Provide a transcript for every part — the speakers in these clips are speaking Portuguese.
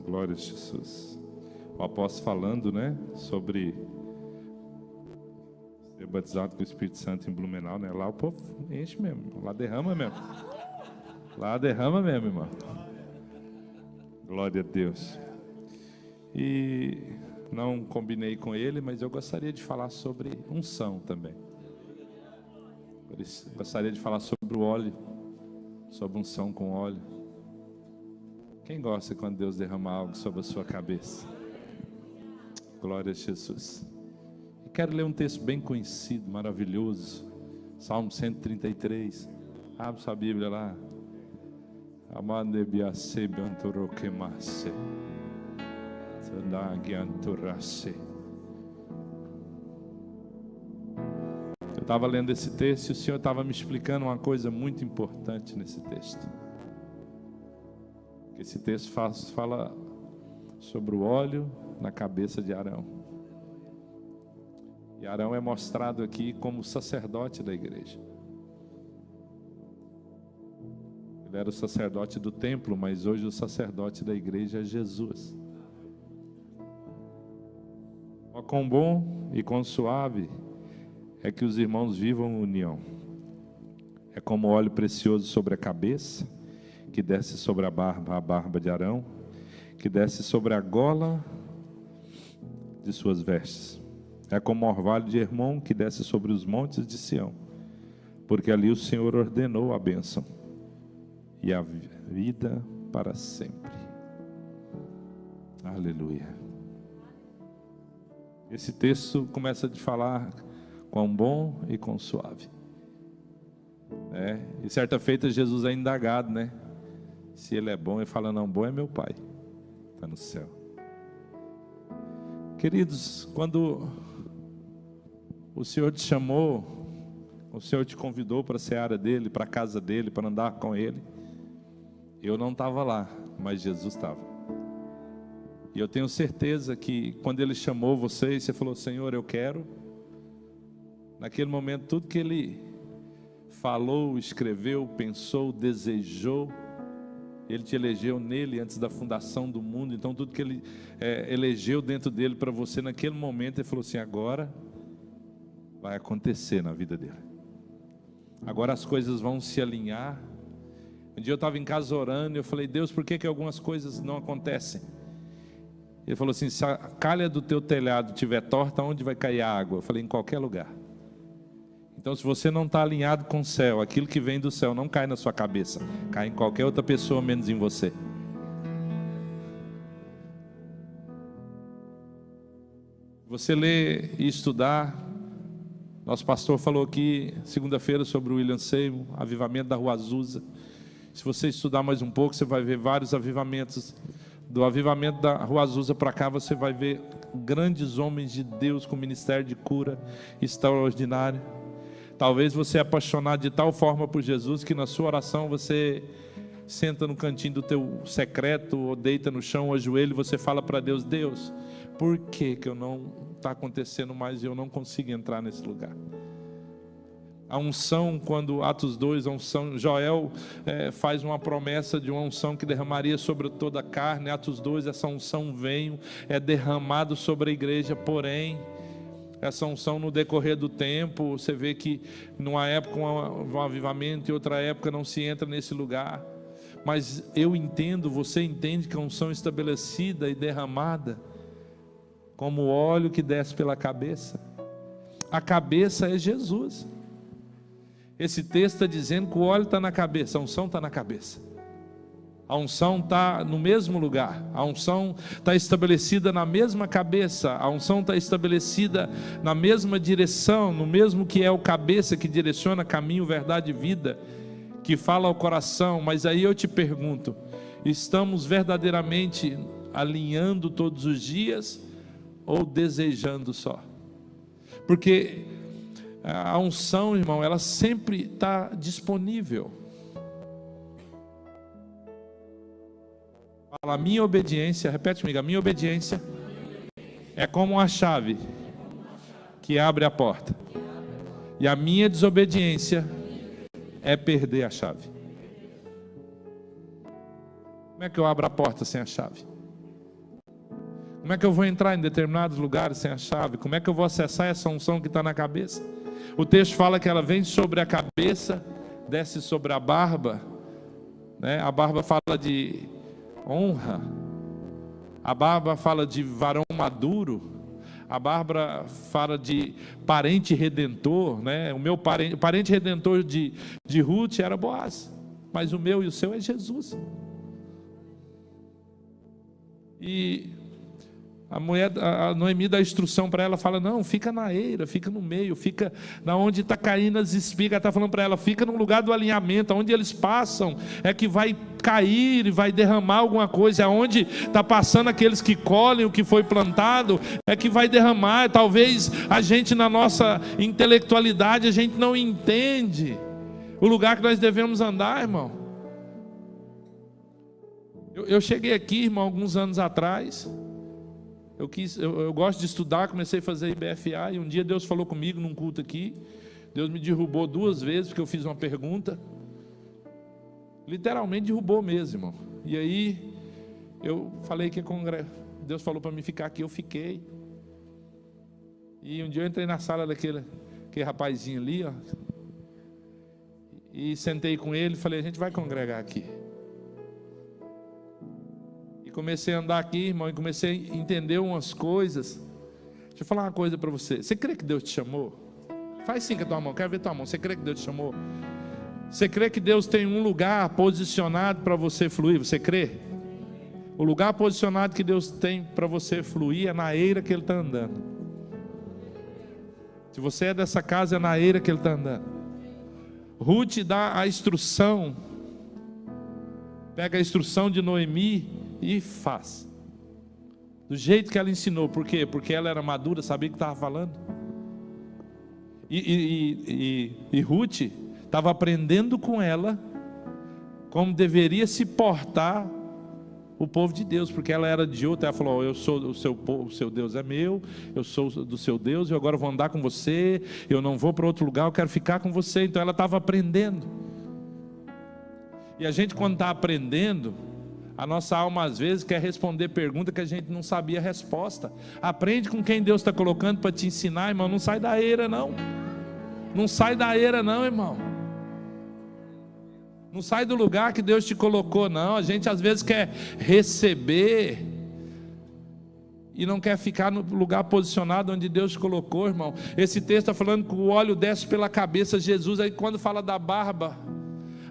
Glória a Jesus. O apóstolo falando, né, sobre ser batizado com o Espírito Santo em Blumenau, né? Lá o povo enche mesmo, lá derrama mesmo. Lá derrama mesmo, irmão. Glória a Deus. E não combinei com ele, mas eu gostaria de falar sobre unção também. Gostaria de falar sobre o óleo, sobre unção com óleo. Quem gosta quando Deus derrama algo sobre a sua cabeça? Glória a Jesus. E quero ler um texto bem conhecido, maravilhoso. Salmo 133. Abre sua Bíblia lá. Amanebiase bantoroquemasse. Sandagianturase. Eu estava lendo esse texto e o Senhor estava me explicando uma coisa muito importante nesse texto. Esse texto fala sobre o óleo na cabeça de Arão. E Arão é mostrado aqui como sacerdote da igreja. Ele era o sacerdote do templo, mas hoje o sacerdote da igreja é Jesus. Ó, quão bom e quão suave é que os irmãos vivam união. É como óleo precioso sobre a cabeça, que desce sobre a barba de Arão, que desce sobre a gola de suas vestes. É como o orvalho de Hermon, que desce sobre os montes de Sião, porque ali o Senhor ordenou a bênção e a vida para sempre. Aleluia. Esse texto começa a falar quão bom e quão suave. E certa feita Jesus é indagado, né? Se ele é bom, ele fala, não, bom é meu Pai, está no céu. Queridos, quando o Senhor te chamou, o Senhor te convidou para a seara dele, para a casa dele, para andar com ele, eu não estava lá, mas Jesus estava. E eu tenho certeza que quando ele chamou você, você falou, Senhor, eu quero. Naquele momento, tudo que ele falou, escreveu, pensou, desejou, ele te elegeu nele antes da fundação do mundo. Então tudo que ele elegeu dentro dele para você, naquele momento ele falou assim, agora vai acontecer na vida dele. Agora as coisas vão se alinhar. Um dia eu estava em casa orando e eu falei, Deus, por que algumas coisas não acontecem? Ele falou assim, se a calha do teu telhado estiver torta, onde vai cair a água? Eu falei, em qualquer lugar. Então, se você não está alinhado com o céu, aquilo que vem do céu não cai na sua cabeça, cai em qualquer outra pessoa, menos em você. Você lê e estudar. Nosso pastor falou aqui, segunda-feira, sobre o William Seymour, avivamento da Rua Azusa. Se você estudar mais um pouco, você vai ver vários avivamentos. Do avivamento da Rua Azusa para cá, você vai ver grandes homens de Deus com ministério de cura extraordinário. Talvez você é apaixonado de tal forma por Jesus que na sua oração você senta no cantinho do teu secreto ou deita no chão ou ajoelha e você fala para Deus, Deus, por que eu não está acontecendo mais e eu não consigo entrar nesse lugar? A unção, quando Atos 2, a unção, Joel faz uma promessa de uma unção que derramaria sobre toda a carne. Atos 2, essa unção vem, é derramado sobre a igreja, porém essa unção no decorrer do tempo, você vê que numa época um avivamento e outra época não se entra nesse lugar. Mas eu entendo, você entende que a unção estabelecida e derramada como o óleo que desce pela cabeça. A cabeça é Jesus. Esse texto está dizendo que o óleo está na cabeça, a unção está na cabeça. A unção está no mesmo lugar, a unção está estabelecida na mesma cabeça, a unção está estabelecida na mesma direção, no mesmo que é o cabeça que direciona caminho, verdade e vida, que fala ao coração. Mas aí eu te pergunto, estamos verdadeiramente alinhando todos os dias ou desejando só? Porque a unção, irmão, ela sempre está disponível. Fala, a minha obediência, repete comigo, a minha obediência é como uma chave que abre a porta. E a minha desobediência é perder a chave. Como é que eu abro a porta sem a chave? Como é que eu vou entrar em determinados lugares sem a chave? Como é que eu vou acessar essa unção que está na cabeça? O texto fala que ela vem sobre a cabeça, desce sobre a barba, né? A barba fala de honra, a barba fala de varão maduro, a barba fala de parente redentor, né? O meu parente redentor de Ruth era Boaz, mas o meu e o seu é Jesus. E a Noemi dá instrução para ela, fala: não, fica na eira, fica no meio, fica na onde está caindo as espigas. Está falando para ela: fica no lugar do alinhamento, onde eles passam é que vai cair e vai derramar alguma coisa, é onde está passando aqueles que colhem o que foi plantado, é que vai derramar. Talvez a gente, na nossa intelectualidade, a gente não entende o lugar que nós devemos andar, irmão. Eu cheguei aqui, irmão, alguns anos atrás. Eu gosto de estudar, comecei a fazer IBFA, e um dia Deus falou comigo num culto aqui. Deus me derrubou 2 vezes, porque eu fiz uma pergunta. Literalmente derrubou mesmo, irmão. E aí, eu falei que Deus falou para mim ficar aqui, eu fiquei. E um dia eu entrei na sala daquele rapazinho ali, ó, e sentei com ele e falei: a gente vai congregar aqui. Comecei a andar aqui, irmão, e comecei a entender umas coisas. Deixa eu falar uma coisa para você. Você crê que Deus te chamou? Faz sim com a tua mão, quero ver tua mão. Você crê que Deus te chamou? Você crê que Deus tem um lugar posicionado para você fluir? Você crê? O lugar posicionado que Deus tem para você fluir é na eira que Ele está andando. Se você é dessa casa, é na eira que Ele está andando. Ruth dá a instrução. Pega a instrução de Noemi e faz do jeito que ela ensinou. Por quê? Porque ela era madura, sabia o que estava falando. E Ruth estava aprendendo com ela como deveria se portar o povo de Deus, porque ela era de outra. Ela falou: eu sou o seu povo, o seu Deus é meu, eu sou do seu Deus, e agora eu vou andar com você, eu não vou para outro lugar, eu quero ficar com você. Então ela estava aprendendo. E a gente, quando está aprendendo, a nossa alma às vezes quer responder pergunta que a gente não sabia a resposta. Aprende com quem Deus está colocando para te ensinar, irmão. Não sai da eira, não. Não sai da eira, não, irmão. Não sai do lugar que Deus te colocou, não. A gente às vezes quer receber e não quer ficar no lugar posicionado onde Deus te colocou, irmão. Esse texto está falando que o óleo desce pela cabeça de Jesus. Aí quando fala da barba,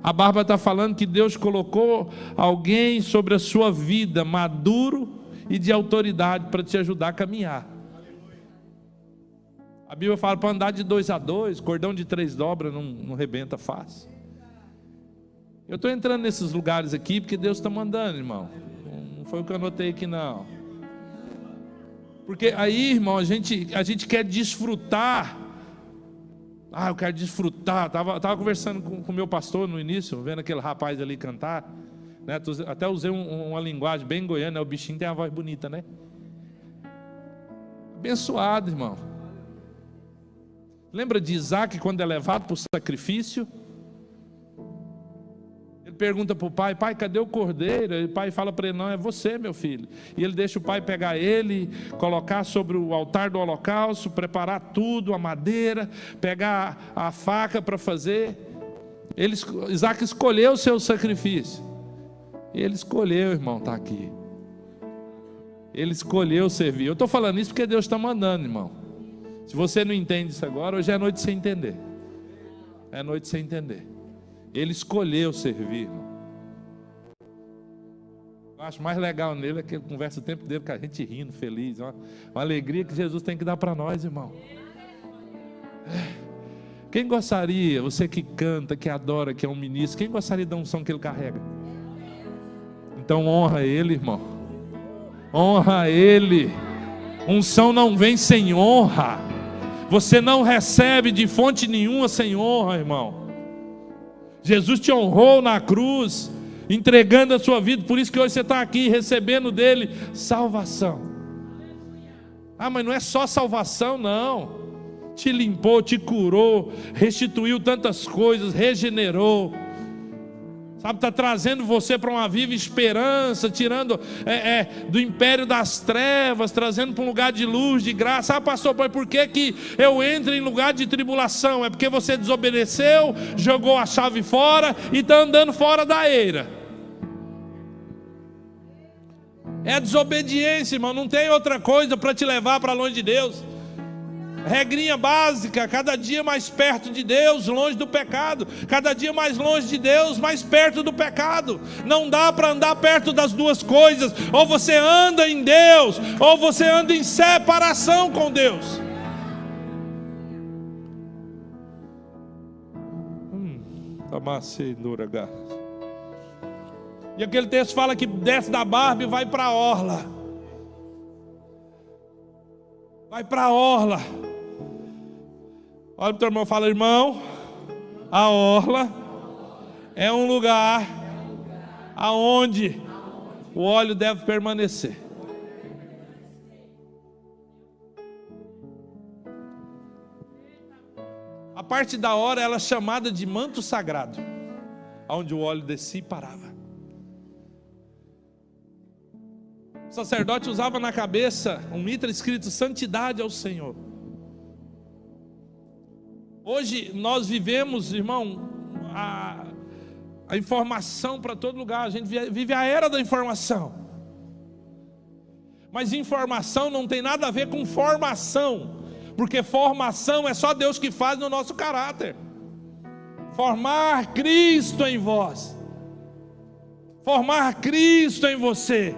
a barba está falando que Deus colocou alguém sobre a sua vida, maduro e de autoridade, para te ajudar a caminhar. A Bíblia fala para andar de 2 a 2, cordão de 3 dobras não rebenta fácil. Eu estou entrando nesses lugares aqui porque Deus está mandando, irmão. Não foi o que eu anotei aqui, não. Porque aí, irmão, a gente quer desfrutar. Eu quero desfrutar. Tava conversando com o meu pastor no início, vendo aquele rapaz ali cantar, né? Até usei uma linguagem bem goiana, né? O bichinho tem uma voz bonita, né? Abençoado, irmão. Lembra de Isaac, quando é levado para o sacrifício? Ele pergunta para o pai: pai, cadê o cordeiro? E o pai fala para ele: não, é você, meu filho. E ele deixa o pai pegar ele, colocar sobre o altar do holocausto, preparar tudo, a madeira, pegar a faca para fazer. Isaac escolheu o seu sacrifício. Ele escolheu, irmão, está aqui. Ele escolheu servir. Eu estou falando isso porque Deus está mandando, irmão. Se você não entende isso agora, hoje é noite de você entender. É noite de você entender. Ele escolheu servir, irmão. Eu acho mais legal nele é que ele conversa o tempo dele com a gente rindo, feliz. Uma alegria que Jesus tem que dar para nós, irmão. Quem gostaria, você que canta, que adora, que é um ministro, quem gostaria da unção que ele carrega? Então honra ele, irmão. Honra ele. Unção não vem sem honra. Você não recebe de fonte nenhuma sem honra, irmão. Jesus te honrou na cruz, entregando a sua vida. Por isso que hoje você está aqui recebendo dele salvação. Mas não é só salvação, não. Te limpou, te curou, restituiu tantas coisas, regenerou. sabe, está trazendo você para uma viva esperança, tirando do império das trevas, trazendo para um lugar de luz, de graça. Ah, pastor, por que eu entro em lugar de tribulação? É porque você desobedeceu, jogou a chave fora e está andando fora da eira. É desobediência, irmão, não tem outra coisa para te levar para longe de Deus. Regrinha básica: cada dia mais perto de Deus, longe do pecado. Cada dia mais longe de Deus, mais perto do pecado. Não dá para andar perto das duas coisas. Ou você anda em Deus, ou você anda em separação com Deus. E aquele texto fala que desce da barba e vai para a orla. Vai para a orla. Olha para o teu irmão e fala: irmão, a orla é um lugar aonde o óleo deve permanecer. A parte da hora ela é chamada de manto sagrado, onde o óleo descia e parava. O sacerdote usava na cabeça um mitra escrito santidade ao Senhor. Hoje nós vivemos, irmão, a informação para todo lugar. A gente vive a era da informação. Mas informação não tem nada a ver com formação, porque formação é só Deus que faz no nosso caráter. Formar Cristo em vós, formar Cristo em você.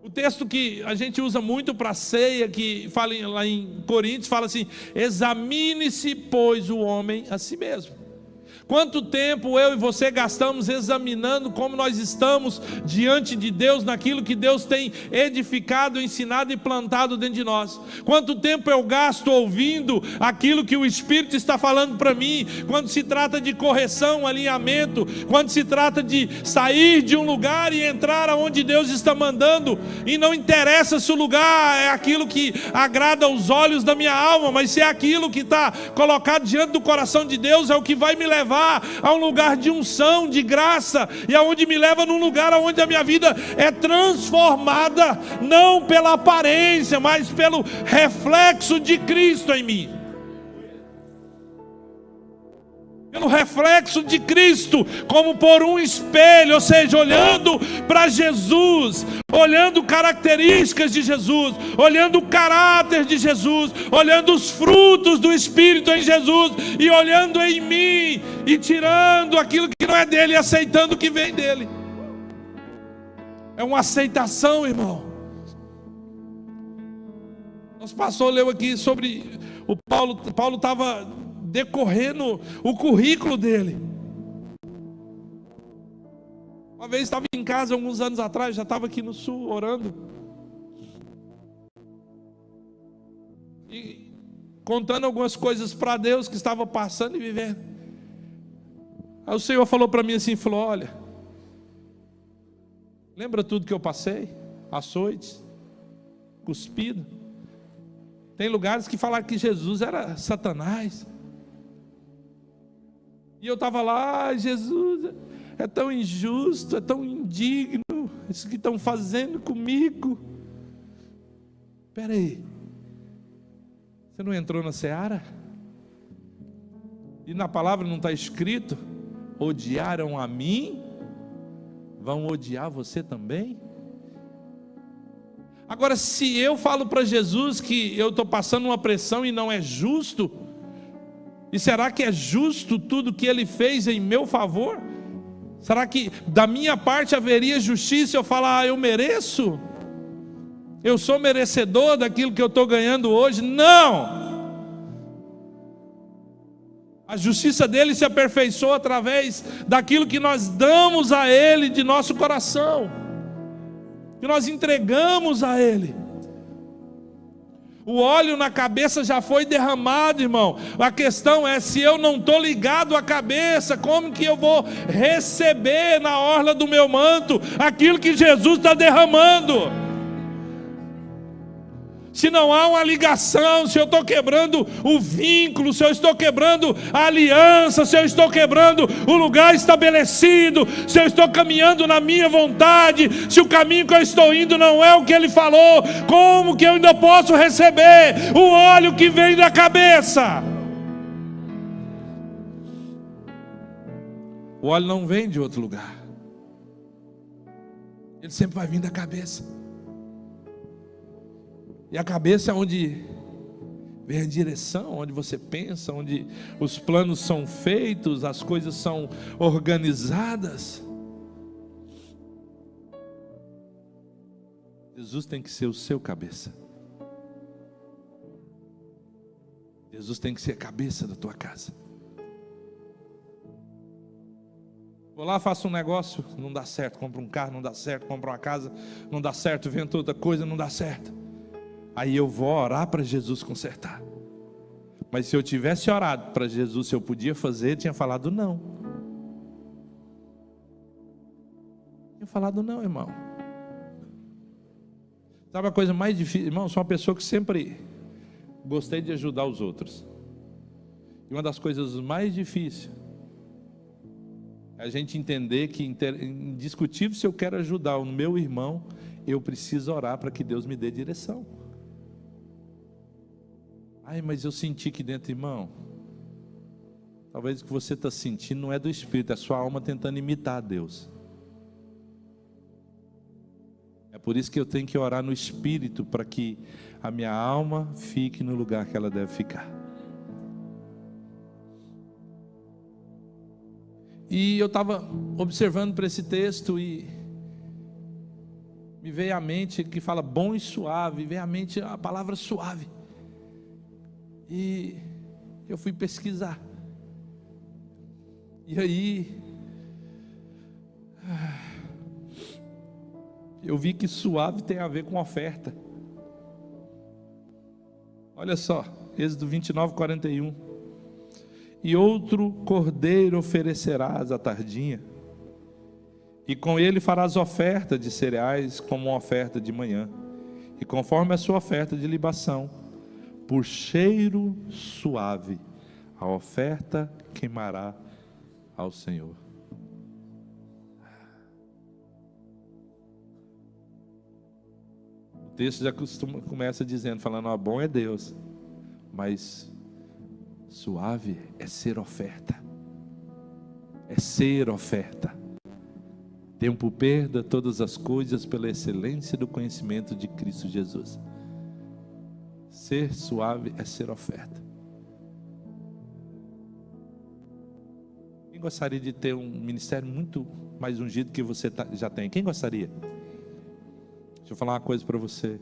O texto que a gente usa muito para a ceia, que fala lá em Coríntios, fala assim: examine-se, pois, o homem a si mesmo. Quanto tempo eu e você gastamos examinando como nós estamos diante de Deus, naquilo que Deus tem edificado, ensinado e plantado dentro de nós? Quanto tempo eu gasto ouvindo aquilo que o Espírito está falando para mim, quando se trata de correção, alinhamento, quando se trata de sair de um lugar e entrar aonde Deus está mandando, e não interessa se o lugar é aquilo que agrada aos olhos da minha alma, mas se é aquilo que está colocado diante do coração de Deus, é o que vai me levar a um lugar de unção, de graça, e aonde me leva num lugar onde a minha vida é transformada, não pela aparência, mas pelo reflexo de Cristo em mim. Pelo reflexo de Cristo, como por um espelho, ou seja, olhando para Jesus, olhando características de Jesus, olhando o caráter de Jesus, olhando os frutos do Espírito em Jesus, e olhando em mim, e tirando aquilo que não é dele, e aceitando o que vem dele. É uma aceitação, irmão. Nosso pastor leu aqui sobre o Paulo estava decorrendo o currículo dele. Uma vez estava em casa, alguns anos atrás, já estava aqui no sul orando e contando algumas coisas para Deus que estava passando e vivendo. Aí o Senhor falou para mim assim, falou: olha, lembra tudo que eu passei? Açoites, cuspido. Tem lugares que falaram que Jesus era Satanás. E eu estava lá: Jesus, é tão injusto, é tão indigno isso que estão fazendo comigo. Espera aí, você não entrou na seara? E na palavra não está escrito: odiaram a mim, vão odiar você também? Agora, se eu falo para Jesus que eu estou passando uma pressão e não é justo, e será que é justo tudo que Ele fez em meu favor? Será que da minha parte haveria justiça? Eu falar: eu mereço? Eu sou merecedor daquilo que eu estou ganhando hoje? Não! A justiça dele se aperfeiçoa através daquilo que nós damos a Ele de nosso coração, que nós entregamos a Ele. O óleo na cabeça já foi derramado, irmão. A questão é: se eu não estou ligado à cabeça, como que eu vou receber na orla do meu manto aquilo que Jesus está derramando? Se não há uma ligação, se eu estou quebrando o vínculo, se eu estou quebrando a aliança, se eu estou quebrando o lugar estabelecido, se eu estou caminhando na minha vontade, se o caminho que eu estou indo não é o que Ele falou, como que eu ainda posso receber o óleo que vem da cabeça? O óleo não vem de outro lugar, ele sempre vai vir da cabeça. E a cabeça é onde vem a direção, onde você pensa, onde os planos são feitos, as coisas são organizadas. Jesus tem que ser o seu cabeça. Jesus tem que ser a cabeça da tua casa. Vou lá, faço um negócio, não dá certo, compro um carro, não dá certo, compro uma casa, não dá certo, invento outra coisa, não dá certo. Aí eu vou orar para Jesus consertar. Mas se eu tivesse orado para Jesus, se eu podia fazer, tinha falado não. Tinha falado não, irmão. Sabe a coisa mais difícil? Irmão, sou uma pessoa que sempre gostei de ajudar os outros. E uma das coisas mais difíceis é a gente entender que, indiscutível, se eu quero ajudar o meu irmão, eu preciso orar para que Deus me dê direção. Ai, mas eu senti que dentro, irmão, talvez o que você está sentindo não é do Espírito, é a sua alma tentando imitar a Deus. É por isso que eu tenho que orar no Espírito, para que a minha alma fique no lugar que ela deve ficar. E eu estava observando para esse texto e me veio à mente que fala bom e suave, veio à mente a palavra suave. E eu fui pesquisar. E aí eu vi que suave tem a ver com oferta. Olha só, Êxodo 29:41. E outro cordeiro oferecerás à tardinha, e com ele farás oferta de cereais como uma oferta de manhã, e conforme a sua oferta de libação, por cheiro suave, a oferta queimará ao Senhor. O texto já começa dizendo, falando, ó, bom é Deus, mas suave é ser oferta. É ser oferta. Tempo perda todas as coisas pela excelência do conhecimento de Cristo Jesus. Ser suave é ser oferta. Quem gostaria de ter um ministério muito mais ungido que você já tem? Quem gostaria? Deixa eu falar uma coisa para você.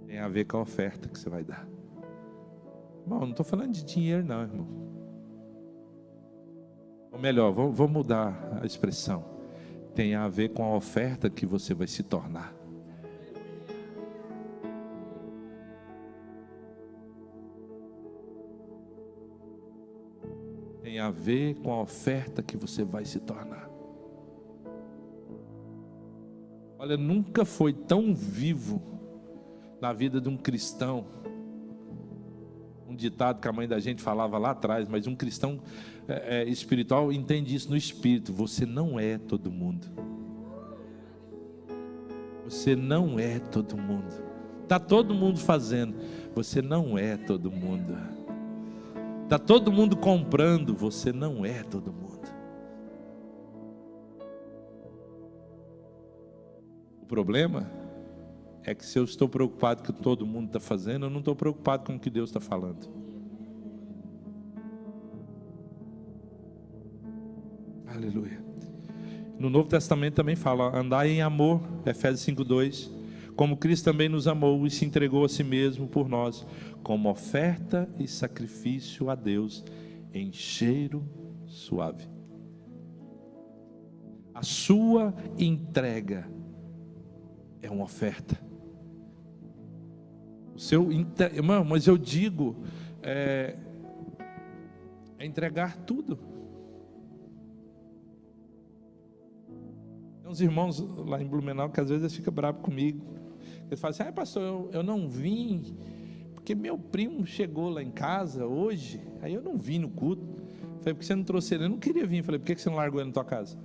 Tem a ver com a oferta que você vai dar. Irmão, não estou falando de dinheiro não, irmão. Ou melhor, vou mudar a expressão. Tem a ver com a oferta que você vai se tornar. Tem a ver com a oferta que você vai se tornar. Olha, nunca foi tão vivo na vida de um cristão. Um ditado que a mãe da gente falava lá atrás, mas um cristão espiritual entende isso no espírito. Você não é todo mundo. Você não é todo mundo. Está todo mundo fazendo. Você não é todo mundo. Está todo mundo comprando. Você não é todo mundo. O problema é que se eu estou preocupado com o que todo mundo está fazendo, eu não estou preocupado com o que Deus está falando. Aleluia. No Novo Testamento também fala, andai em amor, Efésios 5:2, como Cristo também nos amou e se entregou a si mesmo por nós, como oferta e sacrifício a Deus em cheiro suave. A sua entrega é uma oferta. Irmão, mas eu digo, é entregar tudo. Tem uns irmãos lá em Blumenau que às vezes ficam bravos comigo. Ele fala assim: pastor, eu não vim, porque meu primo chegou lá em casa hoje, aí eu não vim no culto. Eu falei: porque você não trouxe ele? Eu não queria vir. Eu falei: por que você não largou ele na tua casa?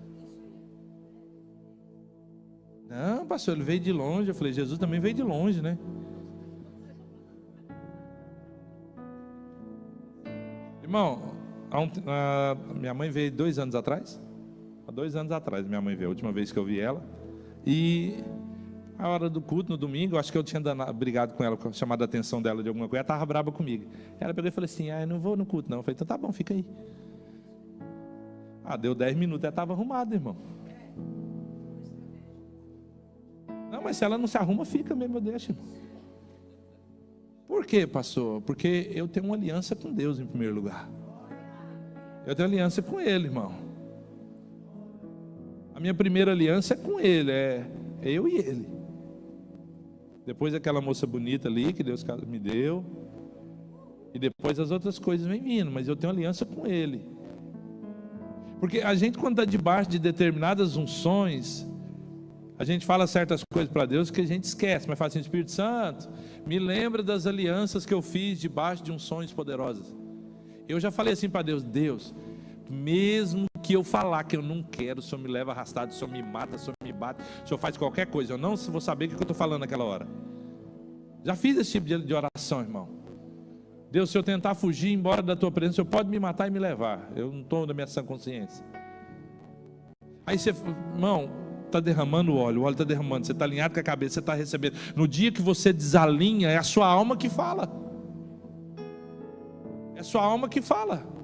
Não, pastor, ele veio de longe. Eu falei: Jesus também veio de longe, né? Irmão, minha mãe veio 2 anos atrás. Há 2 anos atrás minha mãe veio, a última vez que eu vi ela. E a hora do culto, no domingo, eu acho que eu tinha brigado com ela, chamado a atenção dela de alguma coisa. Ela estava brava comigo. Ela pegou e falou assim: eu não vou no culto não. Eu falei: então tá bom, fica aí. Deu 10 minutos, ela estava arrumada, irmão. Não, mas se ela não se arruma, fica mesmo, eu deixo, irmão. Por quê, pastor? Porque eu tenho uma aliança com Deus em primeiro lugar. Eu tenho aliança com Ele, irmão. A minha primeira aliança é com Ele, é eu e Ele. Depois aquela moça bonita ali que Deus me deu. E depois as outras coisas vêm vindo, mas eu tenho aliança com Ele. Porque a gente, quando está debaixo de determinadas unções, a gente fala certas coisas para Deus que a gente esquece, mas fala assim: Espírito Santo, me lembra das alianças que eu fiz debaixo de unções poderosas. Eu já falei assim para Deus: Deus, mesmo que eu falar que eu não quero, o Senhor me leva arrastado, o Senhor me mata, o Senhor me bate, o Senhor faz qualquer coisa, eu não vou saber o que eu estou falando naquela hora. Já fiz esse tipo de oração, irmão. Deus, se eu tentar fugir embora da tua presença, o Senhor pode me matar e me levar. Eu não estou na minha sã consciência. Aí você, irmão, está derramando o óleo está derramando, você está alinhado com a cabeça, você está recebendo. No dia que você desalinha, é a sua alma que fala. É a sua alma que fala.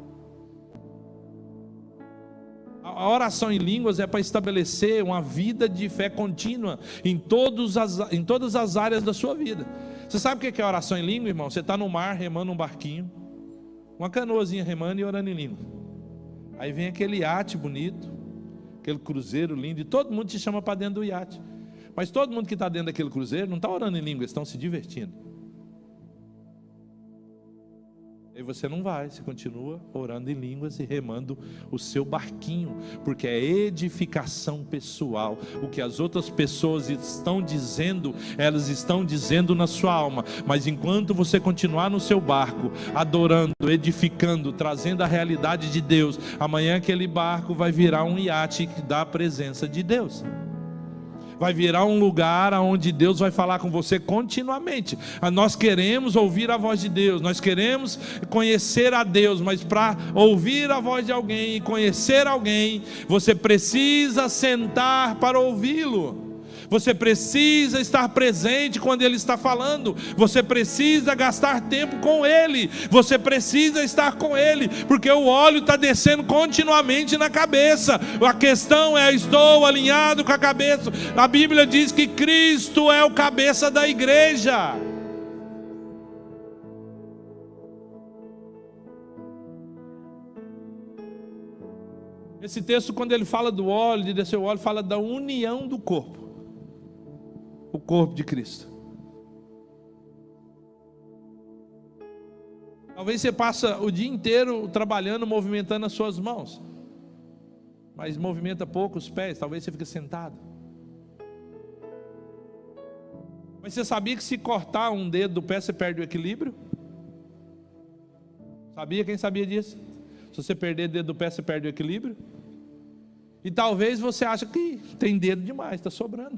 A oração em línguas é para estabelecer uma vida de fé contínua em todas as áreas da sua vida. Você sabe o que é oração em língua, irmão? Você está no mar remando um barquinho, uma canoazinha remando e orando em língua. Aí vem aquele iate bonito, aquele cruzeiro lindo, e todo mundo te chama para dentro do iate. Mas todo mundo que está dentro daquele cruzeiro não está orando em língua, eles estão se divertindo. Aí você não vai, você continua orando em línguas e remando o seu barquinho, porque é edificação pessoal. O que as outras pessoas estão dizendo, elas estão dizendo na sua alma. Mas enquanto você continuar no seu barco, adorando, edificando, trazendo a realidade de Deus, amanhã aquele barco vai virar um iate que dá a presença de Deus. Vai virar um lugar onde Deus vai falar com você continuamente. Nós queremos ouvir a voz de Deus, nós queremos conhecer a Deus, mas para ouvir a voz de alguém e conhecer alguém, você precisa sentar para ouvi-lo. Você precisa estar presente quando Ele está falando. Você precisa gastar tempo com Ele. Você precisa estar com Ele, porque o óleo está descendo continuamente na cabeça. A questão é: estou alinhado com a cabeça. A Bíblia diz que Cristo é o cabeça da igreja. Esse texto, quando ele fala do óleo, de descer o óleo, fala da união do corpo. O corpo de Cristo. Talvez você passa o dia inteiro trabalhando, movimentando as suas mãos, mas movimenta pouco os pés. Talvez você fique sentado. Mas você sabia que se cortar um dedo do pé, você perde o equilíbrio? Sabia? Quem sabia disso? Se você perder o dedo do pé, você perde o equilíbrio. E talvez você ache que tem dedo demais, está sobrando.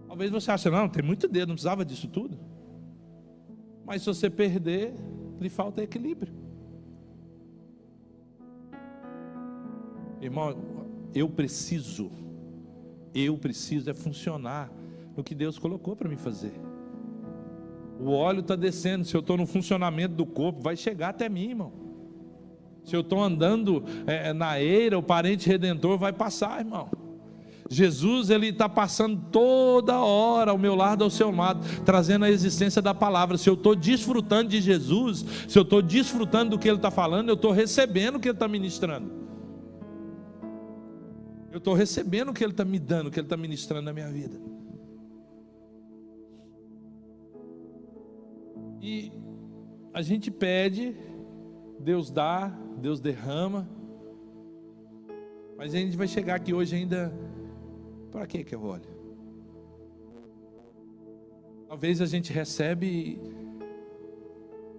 Talvez você ache: não, tem muito dedo, não precisava disso tudo. Mas se você perder, lhe falta equilíbrio. Irmão, eu preciso é funcionar no que Deus colocou para mim fazer. O óleo está descendo. Se eu estou no funcionamento do corpo, vai chegar até mim, irmão. Se eu estou andando na eira, o parente redentor vai passar, irmão. Jesus, Ele está passando toda hora ao meu lado, ao seu lado, trazendo a existência da palavra. Se eu estou desfrutando de Jesus, se eu estou desfrutando do que Ele está falando, eu estou recebendo o que Ele está ministrando. Eu estou recebendo o que Ele está me dando, o que Ele está ministrando na minha vida. E a gente pede, Deus dá, Deus derrama. Mas a gente vai chegar aqui hoje ainda: para que eu olho? Talvez a gente recebe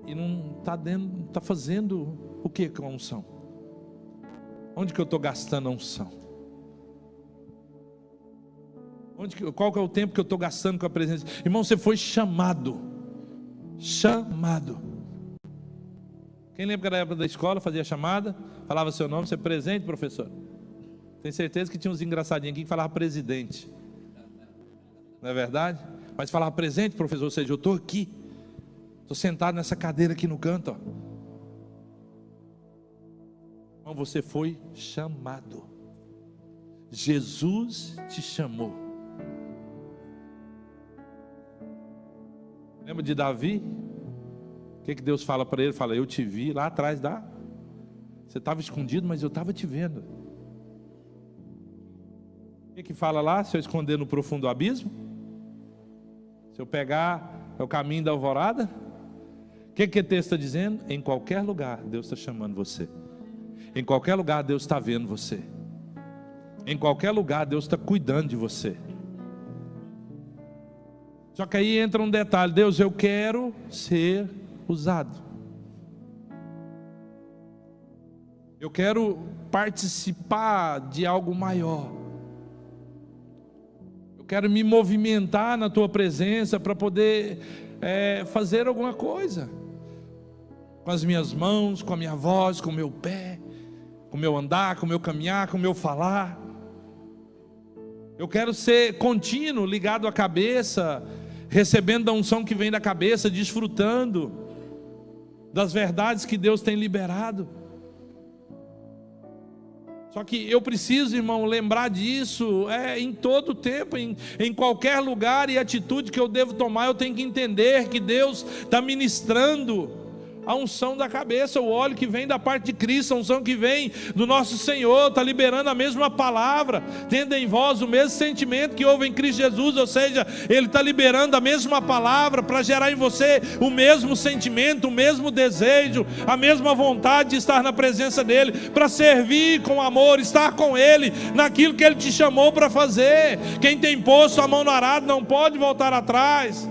e não está fazendo o que com a unção? Onde que eu estou gastando a unção? Qual que é o tempo que eu estou gastando com a presença? Irmão, você foi chamado. Chamado. Quem lembra que na época da escola fazia chamada, falava seu nome, você é presente, professor? Tenho certeza que tinha uns engraçadinhos aqui que falavam presidente. Não é verdade? Mas falava presente, professor, ou seja, eu estou aqui. Estou sentado nessa cadeira aqui no canto. Então você foi chamado. Jesus te chamou. Lembra de Davi? O que Deus fala para ele? Fala, eu te vi lá atrás da... Você estava escondido, mas eu estava te vendo. O que fala lá? Se eu esconder no profundo abismo? Se eu pegar o caminho da alvorada? O que o texto está dizendo? Em qualquer lugar Deus está chamando você. Em qualquer lugar Deus está vendo você. Em qualquer lugar Deus está cuidando de você. Só que aí entra um detalhe. Deus, eu quero ser usado. Eu quero participar de algo maior. Eu quero me movimentar na tua presença para poder fazer alguma coisa. Com as minhas mãos, com a minha voz, com o meu pé, com o meu andar, com o meu caminhar, com o meu falar. Eu quero ser contínuo, ligado à cabeça, recebendo a unção que vem da cabeça, desfrutando das verdades que Deus tem liberado. Só que eu preciso, irmão, lembrar disso em todo tempo, em qualquer lugar e atitude que eu devo tomar. Eu tenho que entender que Deus está ministrando a unção da cabeça, o óleo que vem da parte de Cristo, a unção que vem do nosso Senhor, está liberando a mesma palavra, tendo em vós o mesmo sentimento que houve em Cristo Jesus, ou seja, Ele está liberando a mesma palavra para gerar em você o mesmo sentimento, o mesmo desejo, a mesma vontade de estar na presença dEle, para servir com amor, estar com Ele, naquilo que Ele te chamou para fazer. Quem tem posto a mão no arado não pode voltar atrás.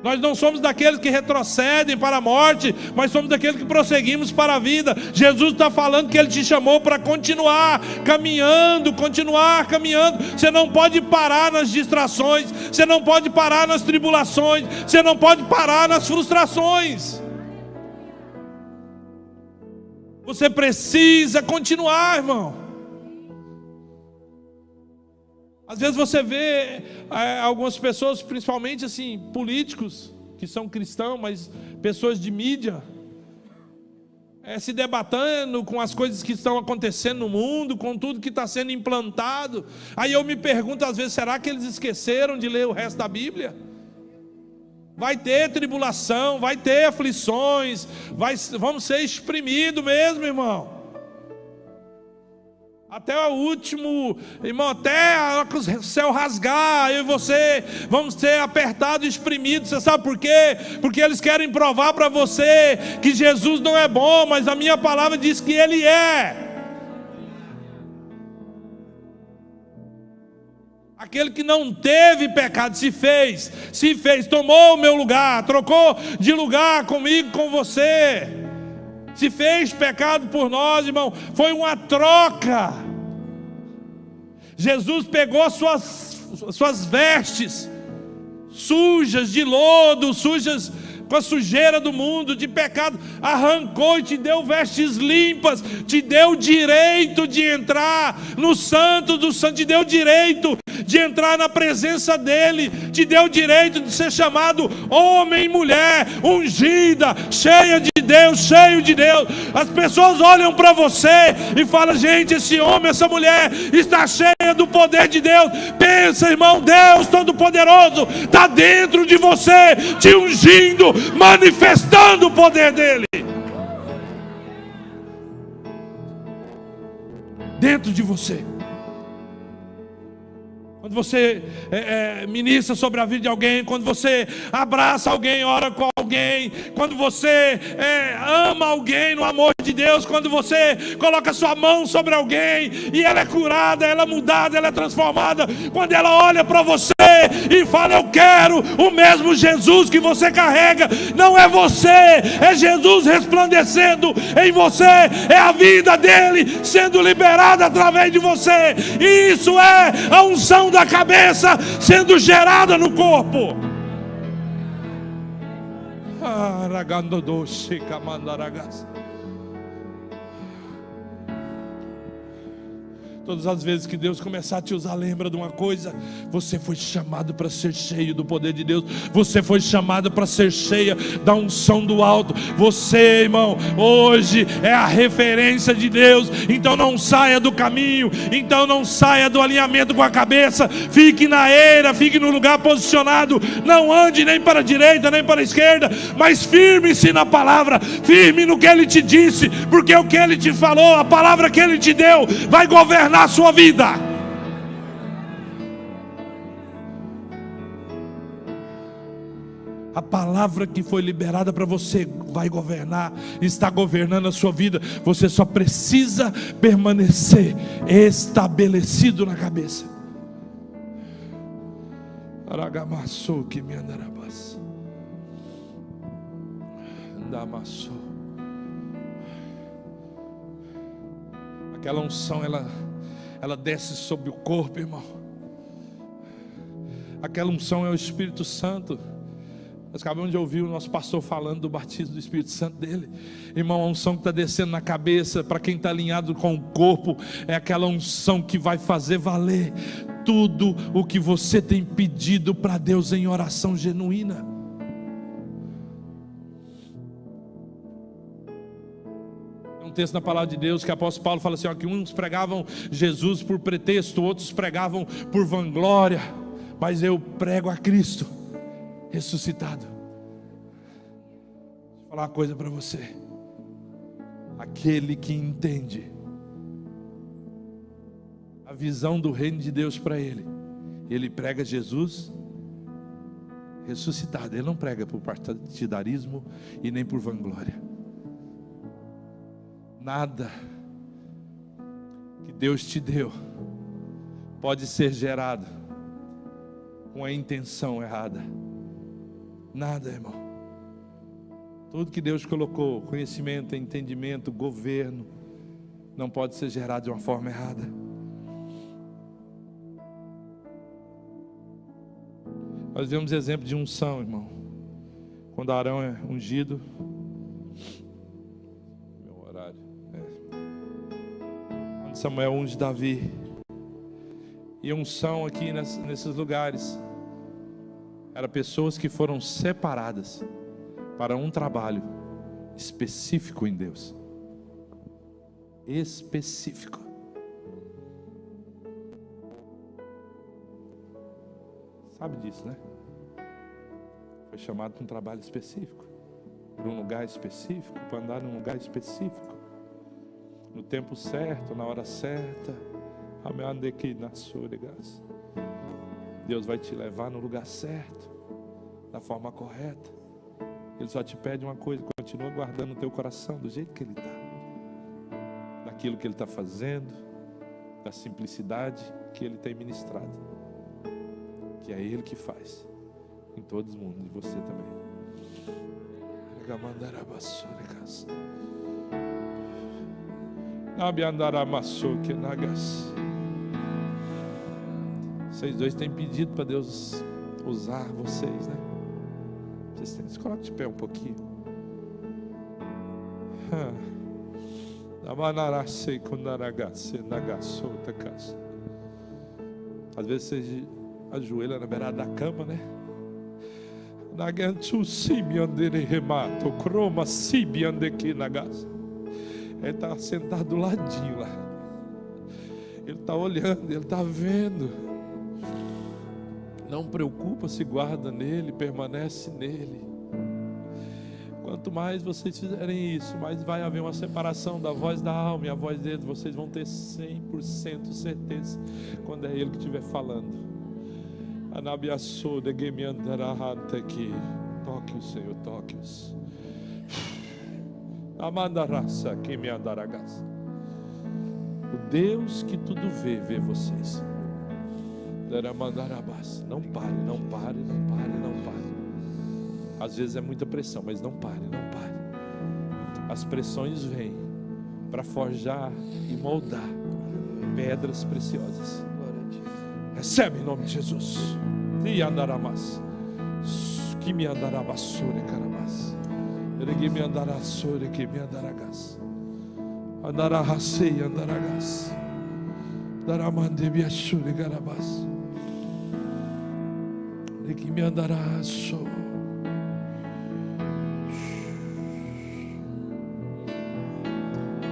Nós não somos daqueles que retrocedem para a morte, mas somos daqueles que prosseguimos para a vida. Jesus está falando que Ele te chamou para continuar caminhando, continuar caminhando. Você não pode parar nas distrações, você não pode parar nas tribulações, você não pode parar nas frustrações. Você precisa continuar, irmão. Às vezes você vê algumas pessoas, principalmente assim, políticos, que são cristãos, mas pessoas de mídia, se debatendo com as coisas que estão acontecendo no mundo, com tudo que está sendo implantado. Aí eu me pergunto às vezes, será que eles esqueceram de ler o resto da Bíblia? Vai ter tribulação, vai ter aflições, vamos ser exprimidos mesmo, irmão. Até o último, irmão, até o céu rasgar, eu e você vamos ser apertados e exprimidos. Você sabe por quê? Porque eles querem provar para você que Jesus não é bom, mas a minha palavra diz que Ele é. Aquele que não teve pecado, se fez, tomou o meu lugar, trocou de lugar comigo, com você, se fez pecado por nós, irmão. Foi uma troca. Jesus pegou suas vestes sujas de lodo, sujas com a sujeira do mundo, de pecado, arrancou e te deu vestes limpas, te deu direito de entrar no Santo do Santo, te deu direito de entrar na presença dEle, te deu direito de ser chamado homem e mulher, ungida, cheia de Deus, cheio de Deus. As pessoas olham para você e falam, gente, esse homem, essa mulher está cheia do poder de Deus. Pensa, irmão, Deus Todo-Poderoso está dentro de você, te ungindo, manifestando o poder dEle dentro de você. Quando você ministra sobre a vida de alguém, quando você abraça alguém, ora com alguém, quando você ama alguém no amor de Deus, quando você coloca sua mão sobre alguém e ela é curada, ela é mudada, ela é transformada, quando ela olha para você e fala: eu quero o mesmo Jesus que você carrega. Não é você, é Jesus resplandecendo em você, é a vida dele sendo liberada através de você, e isso é a unção da cabeça sendo gerada no corpo. Todas as vezes que Deus começar a te usar, lembra de uma coisa: você foi chamado para ser cheio do poder de Deus. Você foi chamado para ser cheia da unção do alto. Você, irmão, hoje é a referência de Deus. Então não saia do caminho, então não saia do alinhamento com a cabeça. Fique na eira, fique no lugar posicionado. Não ande nem para a direita nem para a esquerda, mas firme-se na palavra, firme no que Ele te disse, porque o que Ele te falou, a palavra que Ele te deu, vai governar a sua vida. A palavra que foi liberada para você vai governar, está governando a sua vida. Você só precisa permanecer estabelecido na cabeça. Aragamassou que me andarabas. Andamassou. Aquela unção, ela desce sobre o corpo, irmão. Aquela unção é o Espírito Santo. Nós acabamos de ouvir o nosso pastor falando do batismo do Espírito Santo dele. Irmão, a unção que está descendo na cabeça, para quem está alinhado com o corpo, é aquela unção que vai fazer valer tudo o que você tem pedido para Deus em oração genuína. Texto na palavra de Deus que o apóstolo Paulo fala assim, ó, que uns pregavam Jesus por pretexto, outros pregavam por vanglória, mas eu prego a Cristo ressuscitado. Vou falar uma coisa para você: aquele que entende a visão do reino de Deus para ele prega Jesus ressuscitado. Ele não prega por partidarismo e nem por vanglória. Nada que Deus te deu pode ser gerado com a intenção errada. Nada, irmão. Tudo que Deus colocou, conhecimento, entendimento, governo, não pode ser gerado de uma forma errada. Nós vemos exemplo de unção, irmão. Quando Arão é ungido, Samuel unge Davi. E unção aqui nesses lugares eram pessoas que foram separadas para um trabalho específico em Deus. Específico. Sabe disso, né? Foi chamado para um trabalho específico, para um lugar específico, para andar num lugar específico, no tempo certo, na hora certa. Deus vai te levar no lugar certo, da forma correta. Ele só te pede uma coisa: continua guardando o teu coração do jeito que ele está, daquilo que ele está fazendo, da simplicidade que ele tem ministrado, que é ele que faz em todo o mundo, e você também. Vocês dois têm pedido para Deus usar vocês, né? Vocês colocam de pé um pouquinho. Às vezes você ajoelha na beirada da cama, né? Ele está sentado do ladinho lá. Ele está olhando, ele está vendo. Não preocupa, se guarda nele, permanece nele. Quanto mais vocês fizerem isso, mais vai haver uma separação da voz da alma e a voz dele. Vocês vão ter 100% certeza quando é ele que estiver falando. Toque-os, Senhor, toque-os. Amandaraça, que me andaragás. O Deus que tudo vê, vê vocês. Não pare, não pare, não pare, não pare. Às vezes é muita pressão, mas não pare, não pare. As pressões vêm para forjar e moldar pedras preciosas. Recebe em nome de Jesus. E andaramas. Que me andarabassure, carabas. Ergue me andarassure, que me andaragas. Andarahasei, andaragas. Daramande biashure, carabas. Que me andarasso.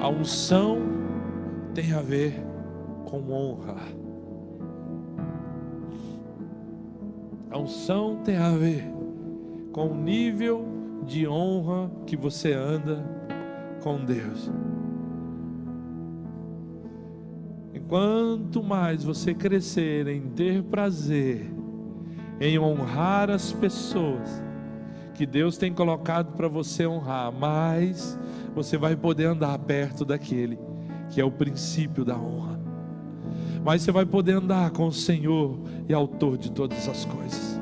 A unção tem a ver com honra. A unção tem a ver com o nível de honra que você anda com Deus. E quanto mais você crescer em ter prazer em honrar as pessoas que Deus tem colocado para você honrar, mais você vai poder andar perto daquele que é o princípio da honra. Mas você vai poder andar com o Senhor e autor de todas as coisas.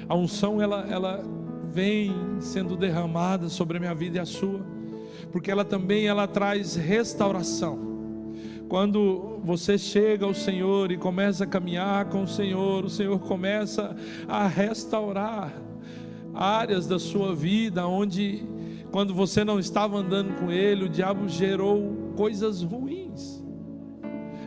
A unção ela vem sendo derramada sobre a minha vida e a sua, porque ela também traz restauração. Quando você chega ao Senhor e começa a caminhar com o Senhor começa a restaurar áreas da sua vida onde, quando você não estava andando com Ele, o diabo gerou coisas ruins,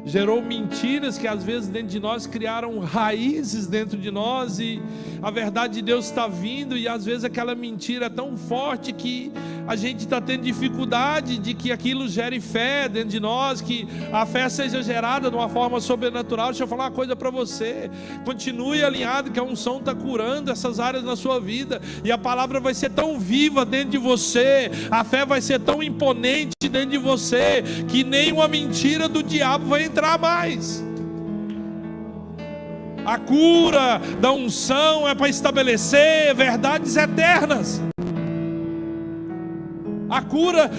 gerou mentiras que às vezes dentro de nós criaram raízes dentro de nós, e a verdade de Deus está vindo, e às vezes aquela mentira é tão forte que a gente está tendo dificuldade de que aquilo gere fé dentro de nós, que a fé seja gerada de uma forma sobrenatural. Deixa eu falar uma coisa para você: continue alinhado, que a unção está curando essas áreas na sua vida, e a palavra vai ser tão viva dentro de você, a fé vai ser tão imponente dentro de você, que nem uma mentira do diabo vai entrar mais. A cura da unção é para estabelecer verdades eternas. A cura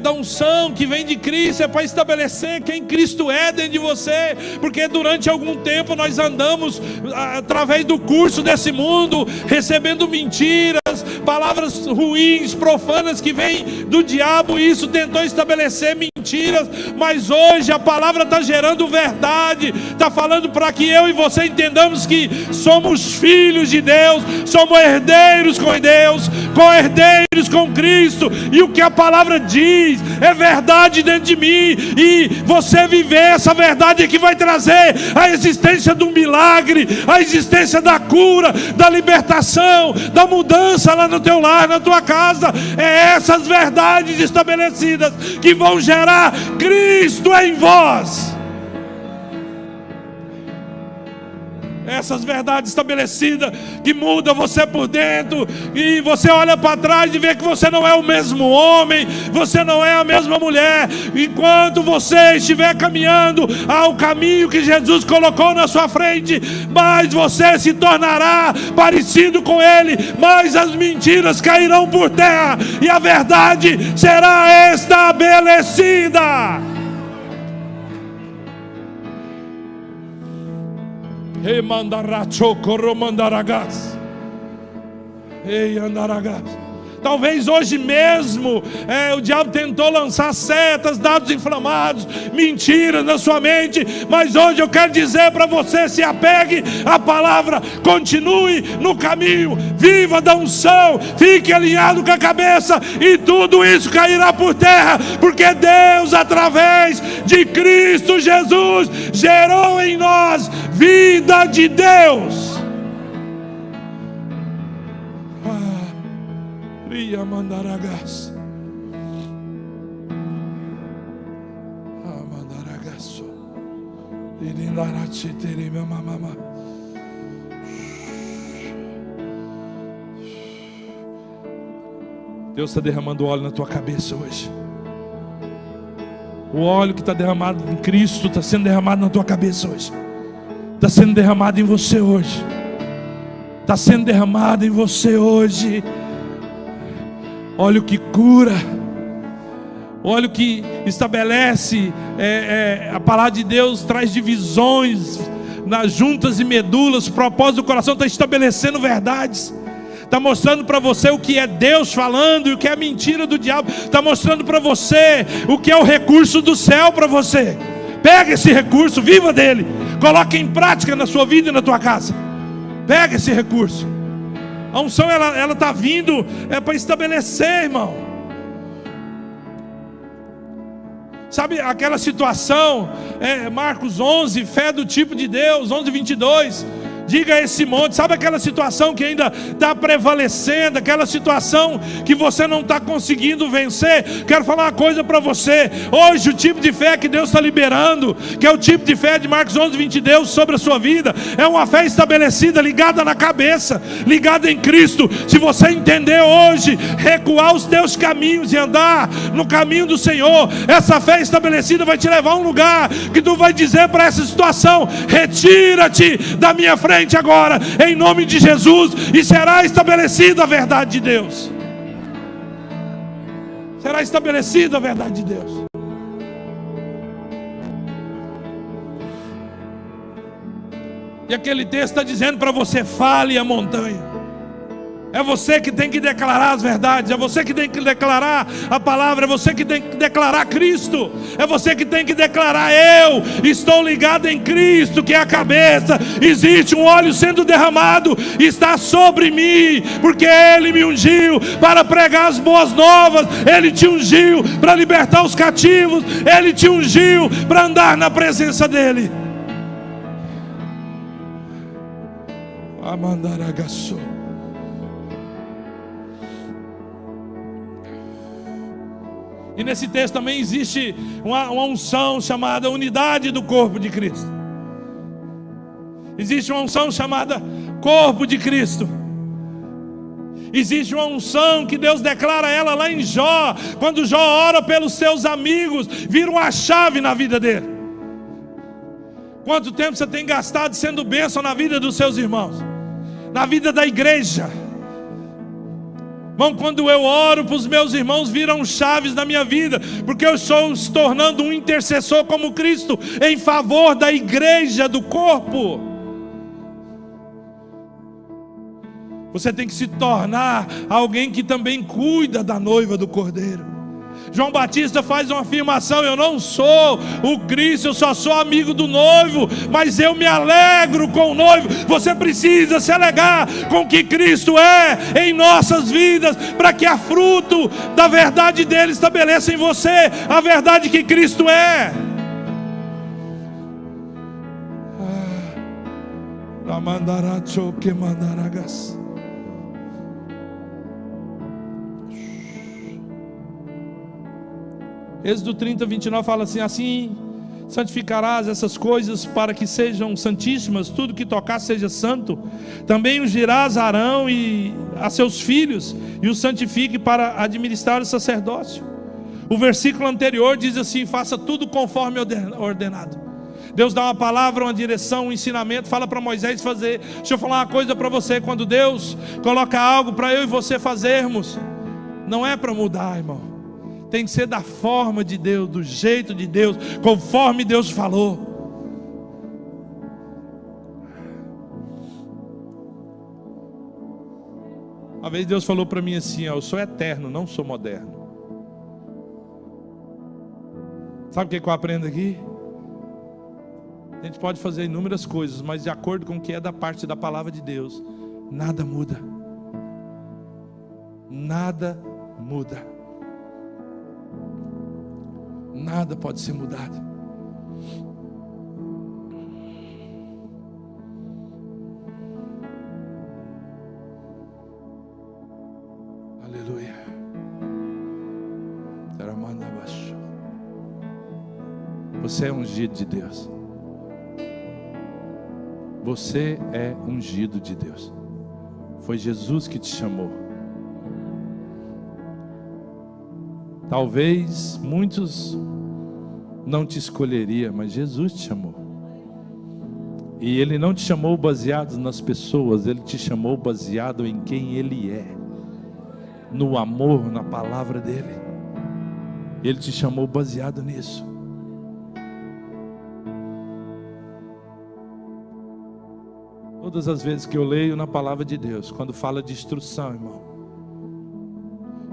da unção que vem de Cristo é para estabelecer quem Cristo é dentro de você, porque durante algum tempo nós andamos através do curso desse mundo, recebendo mentiras, palavras ruins, profanas que vêm do diabo, e isso tentou estabelecer mentiras, mas hoje a palavra está gerando verdade, está falando para que eu e você entendamos que somos filhos de Deus, somos herdeiros com Deus, co-herdeiros com Cristo, e o que a palavra diz é verdade dentro de mim, e você viver essa verdade é que vai trazer a existência do milagre, a existência da cura, da libertação, da mudança lá no teu lar, na tua casa. É essas verdades estabelecidas que vão gerar Cristo em vós. Essas verdades estabelecidas que mudam você por dentro, e você olha para trás e vê que você não é o mesmo homem, você não é a mesma mulher. Enquanto você estiver caminhando ao caminho que Jesus colocou na sua frente, mais você se tornará parecido com Ele, mais as mentiras cairão por terra e a verdade será estabelecida. Ei, mandaracho, coromandaragas. Ei, andaragas. Talvez hoje mesmo o diabo tentou lançar setas, dados inflamados, mentiras na sua mente, mas hoje eu quero dizer para você: se apegue à palavra, continue no caminho, viva da unção, fique alinhado com a cabeça, e tudo isso cairá por terra, porque Deus, através de Cristo Jesus, gerou em nós vida de Deus. Mandaragas. Mandaragaso. Irinarachi tere mama. Deus está derramando óleo na tua cabeça hoje. O óleo que está derramado em Cristo está sendo derramado na tua cabeça hoje. Está sendo derramado em você hoje. Está sendo derramado em você hoje. Óleo que cura. Óleo que estabelece. A palavra de Deus traz divisões nas juntas e medulas. O propósito do coração está estabelecendo verdades. Está mostrando para você o que é Deus falando e o que é mentira do diabo. Está mostrando para você o que é o recurso do céu para você. Pega esse recurso, viva dele. Coloque em prática na sua vida e na tua casa. Pega esse recurso. A unção ela está vindo para estabelecer, irmão. Sabe aquela situação, Marcos 11, fé do tipo de Deus, 11:22. Diga a esse monte, sabe aquela situação que ainda está prevalecendo, aquela situação que você não está conseguindo vencer? Quero falar uma coisa para você. Hoje o tipo de fé que Deus está liberando, que é o tipo de fé de Marcos 11:22 sobre a sua vida, é uma fé estabelecida, ligada na cabeça, ligada em Cristo. Se você entender hoje, recuar os teus caminhos e andar no caminho do Senhor, essa fé estabelecida vai te levar a um lugar que tu vai dizer para essa situação: retira-te da minha frente agora, em nome de Jesus, e será estabelecida a verdade de Deus. Será estabelecida a verdade de Deus. E aquele texto está dizendo para você: fale a montanha. É você que tem que declarar as verdades, é você que tem que declarar a palavra, é você que tem que declarar Cristo, é você que tem que declarar: eu estou ligado em Cristo, que é a cabeça. Existe um óleo sendo derramado, está sobre mim, porque Ele me ungiu para pregar as boas novas, Ele te ungiu para libertar os cativos, Ele te ungiu para andar na presença dEle. Amandaragaçou. E nesse texto também existe uma unção chamada unidade do corpo de Cristo. Existe uma unção chamada corpo de Cristo. Existe uma unção que Deus declara ela lá em Jó. Quando Jó ora pelos seus amigos, vira uma chave na vida dele. Quanto tempo você tem gastado sendo bênção na vida dos seus irmãos, na vida da igreja? Irmão, quando eu oro para os meus irmãos, viram chaves na minha vida, porque eu estou se tornando um intercessor como Cristo, em favor da igreja, do corpo. Você tem que se tornar alguém que também cuida da noiva do Cordeiro. João Batista faz uma afirmação: eu não sou o Cristo, eu só sou amigo do noivo, mas eu me alegro com o noivo. Você precisa se alegrar com o que Cristo é em nossas vidas, para que a fruto da verdade dele estabeleça em você a verdade que Cristo é. Êxodo 30:29 fala assim: assim santificarás essas coisas para que sejam santíssimas, tudo que tocar seja santo. Também ungirás Arão e a seus filhos, e os santifique para administrar o sacerdócio. O versículo anterior diz assim: faça tudo conforme ordenado. Deus dá uma palavra, uma direção, um ensinamento, fala para Moisés fazer. Deixa eu falar uma coisa para você: quando Deus coloca algo para eu e você fazermos, não é para mudar, irmão. Tem que ser da forma de Deus, do jeito de Deus, conforme Deus falou. Uma vez Deus falou para mim assim: eu sou eterno, não sou moderno. Sabe o que eu aprendo aqui? A gente pode fazer inúmeras coisas, mas de acordo com o que é da parte da palavra de Deus, nada muda. Nada muda. Nada pode ser mudado. Aleluia. Você é ungido de Deus. Você é ungido de Deus. Foi Jesus que te chamou. Talvez muitos não te escolheria, mas Jesus te chamou. E Ele não te chamou baseado nas pessoas, Ele te chamou baseado em quem Ele é, no amor, na palavra dEle. Ele te chamou baseado nisso. Todas as vezes que eu leio na palavra de Deus, quando fala de instrução, irmão,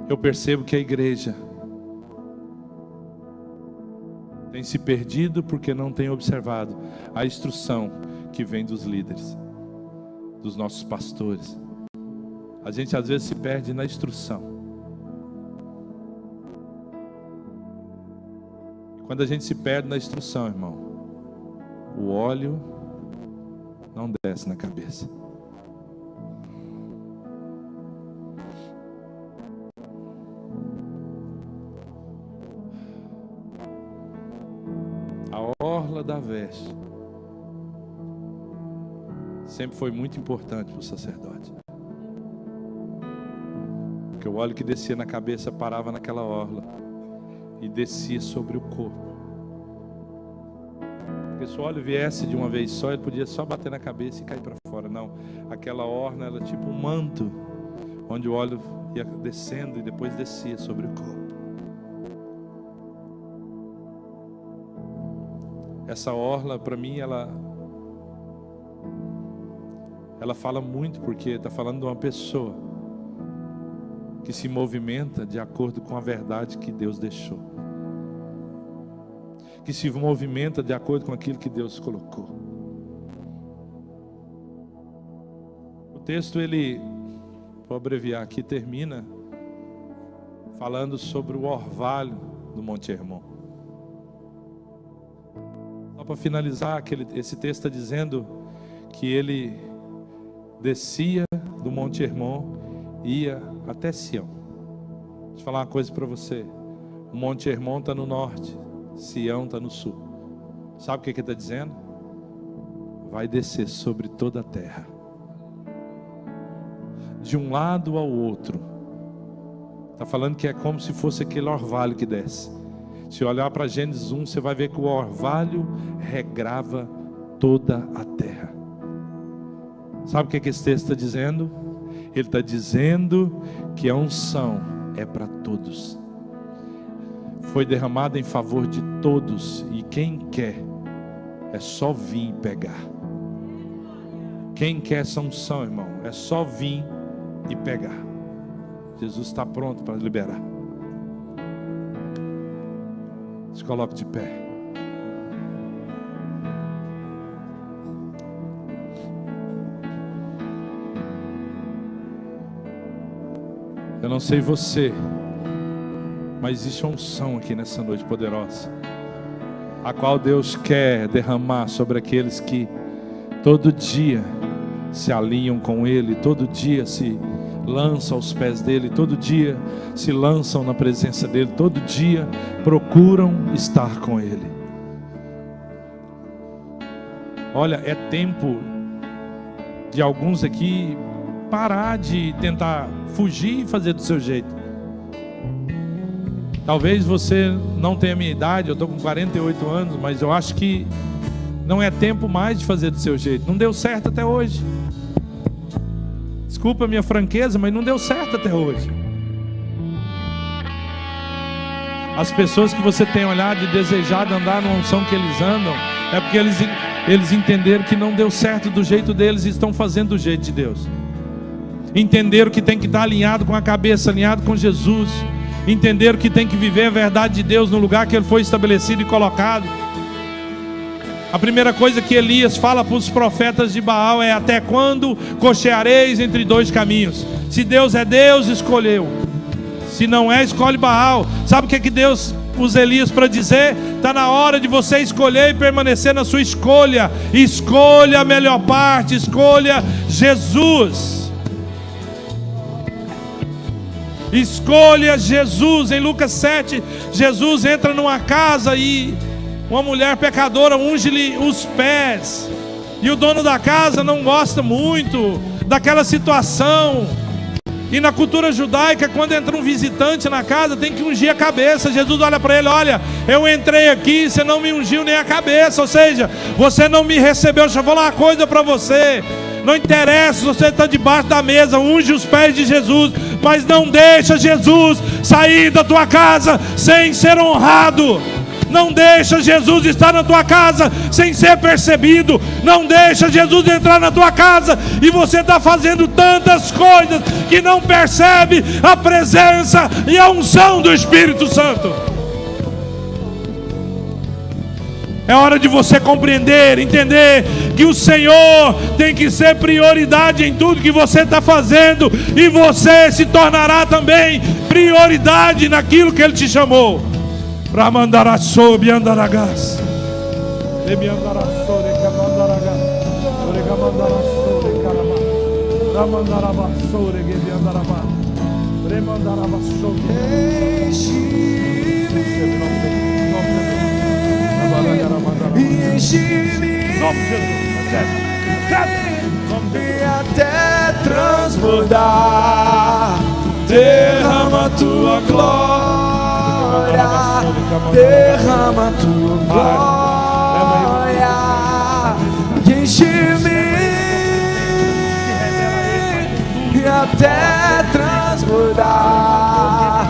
eu percebo que a igreja tem se perdido porque não tem observado a instrução que vem dos líderes, dos nossos pastores. A gente às vezes se perde na instrução. Quando a gente se perde na instrução, irmão, o óleo não desce na cabeça. A orla da veste sempre foi muito importante para o sacerdote, porque o óleo que descia na cabeça parava naquela orla e descia sobre o corpo. Porque se o óleo viesse de uma vez só, ele podia só bater na cabeça e cair para fora. Não, aquela orla era tipo um manto, onde o óleo ia descendo e depois descia sobre o corpo. Essa orla, para mim, ela fala muito, porque está falando de uma pessoa que se movimenta de acordo com a verdade que Deus deixou, que se movimenta de acordo com aquilo que Deus colocou. O texto, ele, vou abreviar aqui, termina falando sobre o orvalho do Monte Hermon. Só para finalizar, esse texto está dizendo que ele descia do Monte Hermon e ia até Sião. Deixa eu falar uma coisa para você. O Monte Hermon está no norte, Sião está no sul. Sabe o que ele está dizendo? Vai descer sobre toda a terra, de um lado ao outro. Está falando que é como se fosse aquele orvalho que desce. Se olhar para Gênesis 1, você vai ver que o orvalho regrava toda a terra. Sabe o que esse texto está dizendo? Ele está dizendo que a unção é para todos. Foi derramada em favor de todos. E quem quer, é só vir e pegar. Quem quer essa unção, irmão, é só vir e pegar. Jesus está pronto para liberar. Se coloque de pé. Eu não sei você, mas existe uma unção aqui nessa noite poderosa, a qual Deus quer derramar sobre aqueles que todo dia se alinham com Ele, todo dia se lançam aos pés dEle, todo dia se lançam na presença dEle, todo dia procuram estar com Ele. Olha, é tempo de alguns aqui parar de tentar fugir e fazer do seu jeito. Talvez você não tenha a minha idade, eu estou com 48 anos, mas eu acho que não é tempo mais de fazer do seu jeito. Não deu certo até hoje. Desculpa a minha franqueza, mas não deu certo até hoje. As pessoas que você tem olhado e desejado andar na unção que eles andam, é porque eles entenderam que não deu certo do jeito deles e estão fazendo do jeito de Deus. Entenderam que tem que estar alinhado com a cabeça, alinhado com Jesus. Entenderam que tem que viver a verdade de Deus no lugar que Ele foi estabelecido e colocado. A primeira coisa que Elias fala para os profetas de Baal é: até quando cocheareis entre dois caminhos? Se Deus é Deus, escolheu. Se não é, escolhe Baal. Sabe o que Deus usa Elias para dizer? Está na hora de você escolher e permanecer na sua escolha. Escolha a melhor parte, escolha Jesus. Escolha Jesus. Em Lucas 7, Jesus entra numa casa e uma mulher pecadora unge-lhe os pés. E o dono da casa não gosta muito daquela situação. E na cultura judaica, quando entra um visitante na casa, tem que ungir a cabeça. Jesus olha para ele: olha, eu entrei aqui, você não me ungiu nem a cabeça. Ou seja, você não me recebeu. Deixa eu falar uma coisa para você: não interessa se você está debaixo da mesa, unge os pés de Jesus, mas não deixa Jesus sair da tua casa sem ser honrado. Não deixa Jesus estar na tua casa sem ser percebido. Não deixa Jesus entrar na tua casa e você está fazendo tantas coisas que não percebe a presença e a unção do Espírito Santo. É hora de você compreender, entender que o Senhor tem que ser prioridade em tudo que você está fazendo, e você se tornará também prioridade naquilo que Ele te chamou. Para mandar a sob andaragás, demi andar a sobre camandaragás, orega mandar a sobre carama, para mandar a vassoura que me andarava, remandar a vassoura. Enche-me e até transbordar, derrama tua glória. Derrama tua glória, enche-me e até transbordar,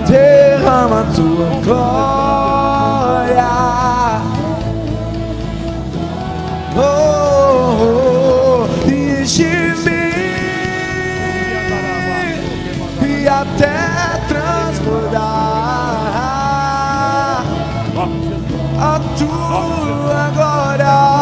derrama tua glória. Oh, enche-me e até transbordar a tua glória.